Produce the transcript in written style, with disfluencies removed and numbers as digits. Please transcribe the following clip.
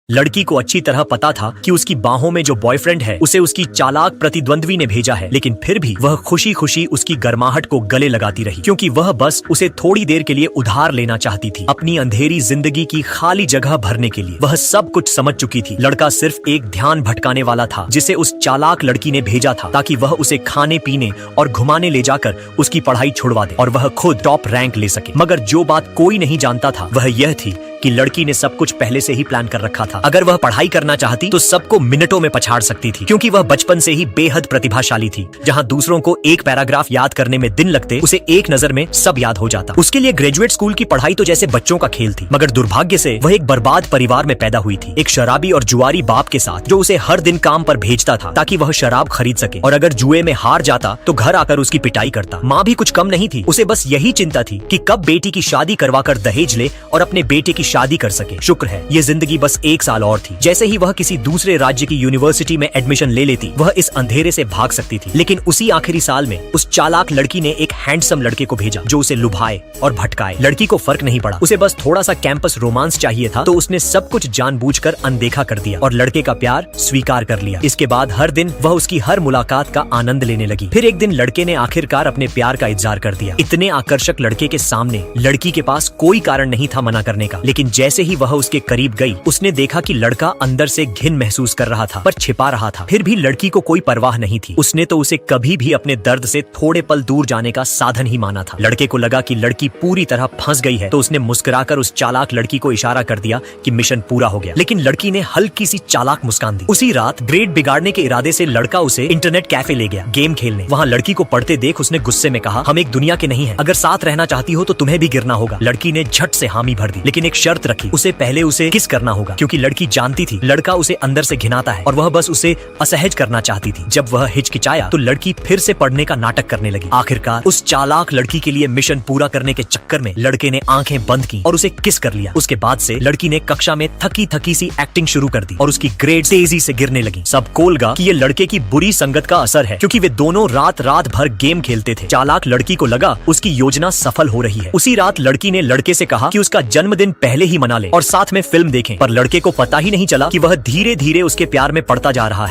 लड़की को अच्छी तरह पता था कि उसकी बाहों में जो बॉयफ्रेंड है उसे उसकी चालाक प्रतिद्वंद्वी ने भेजा है, लेकिन फिर भी वह खुशी खुशी उसकी गर्माहट को गले लगाती रही, क्योंकि वह बस उसे थोड़ी देर के लिए उधार लेना चाहती थी, अपनी अंधेरी जिंदगी की खाली जगह भरने के लिए। वह सब कुछ समझ चुकी थी। लड़का सिर्फ एक ध्यान भटकाने वाला था जिसे उस चालाक लड़की ने भेजा था, ताकि वह उसे खाने पीने और घुमाने ले जाकर उसकी पढ़ाई छुड़वा दे और वह खुद टॉप रैंक ले सके। मगर जो बात कोई नहीं जानता था वह यह थी कि लड़की ने सब कुछ पहले से ही प्लान कर रखा था। अगर वह पढ़ाई करना चाहती तो सबको मिनटों में पछाड़ सकती थी, क्योंकि वह बचपन से ही बेहद प्रतिभाशाली थी। जहां दूसरों को एक पैराग्राफ याद करने में दिन लगते, उसे एक नजर में सब याद हो जाता। उसके लिए ग्रेजुएट स्कूल की पढ़ाई तो जैसे बच्चों का खेल थी। मगर दुर्भाग्य से वह एक बर्बाद परिवार में पैदा हुई थी, एक शराबी और जुआरी बाप के साथ, जो उसे हर दिन काम पर भेजता था ताकि वह शराब खरीद सके, और अगर जुए में हार जाता तो घर आकर उसकी पिटाई करता। माँ भी कुछ कम नहीं थी, उसे बस यही चिंता थी कि कब बेटी की शादी करवाकर दहेज ले और अपने बेटे की शादी कर सके। शुक्र है ये जिंदगी बस एक साल और थी। जैसे ही वह किसी दूसरे राज्य की यूनिवर्सिटी में एडमिशन ले लेती, वह इस अंधेरे से भाग सकती थी। लेकिन उसी आखिरी साल में उस चालाक लड़की ने एक हैंडसम लड़के को भेजा जो उसे लुभाए और भटकाए। लड़की को फर्क नहीं पड़ा, उसे बस थोड़ा सा कैंपस रोमांस चाहिए था, तो उसने सब कुछ जानबूझकर अनदेखा कर दिया और लड़के का प्यार स्वीकार कर लिया। इसके बाद हर दिन वह उसकी हर मुलाकात का आनंद लेने लगी। फिर एक दिन लड़के ने आखिरकार अपने प्यार का इजहार कर दिया। इतने आकर्षक लड़के के सामने लड़की के पास कोई कारण नहीं था मना करने का, लेकिन जैसे ही वह उसके करीब गई, उसने देखा कि लड़का अंदर से घिन महसूस कर रहा था, पर छिपा रहा था। फिर भी लड़की को कोई परवाह नहीं थी। उसने तो उसे कभी भी अपने दर्द से थोड़े पल दूर जाने का साधन ही माना था। लड़के को लगा कि लड़की पूरी तरह फंस गई है, तो उसने मुस्कुराकर उस चालाक लड़की को इशारा कर दिया कि मिशन पूरा हो गया। लेकिन लड़की ने हल्की सी चालाक मुस्कान दी। उसी रात ग्रेड बिगाड़ने के इरादे से लड़का उसे इंटरनेट कैफे ले गया गेम खेलने। वहाँ लड़की को पढ़ते देख उसने गुस्से में कहा, हम एक दुनिया के नहीं है, अगर साथ रहना चाहती हो तो तुम्हें भी गिरना होगा। लड़की ने झट से हामी भर दी, लेकिन एक शर्त रखी, उसे पहले उसे किस करना होगा, क्योंकि लड़की जानती थी लड़का उसे अंदर से घिनाता है और वह बस उसे असहज करना चाहती थी। जब वह हिचकिचाया तो लड़की फिर से पढ़ने का नाटक करने लगी। आखिरकार उस चालाक लड़की के लिए मिशन पूरा करने के चक्कर में लड़के ने आंखें बंद की और उसे किस कर लिया। उसके बाद से लड़की ने कक्षा में थकी थकी सी एक्टिंग शुरू कर दी और उसकी ग्रेड तेजी से गिरने लगी। सब कोलगा कि ये लड़के की बुरी संगत का असर है, क्योंकि वे दोनों रात रात भर गेम खेलते थे। चालाक लड़की को लगा उसकी योजना सफल हो रही है। उसी रात लड़की ने लड़के से कहा कि उसका जन्मदिन पहले ही मना ले और साथ में फिल्म देखें, पर लड़के को पता ही नहीं चला कि वह धीरे धीरे उसके प्यार में पड़ता जा रहा है।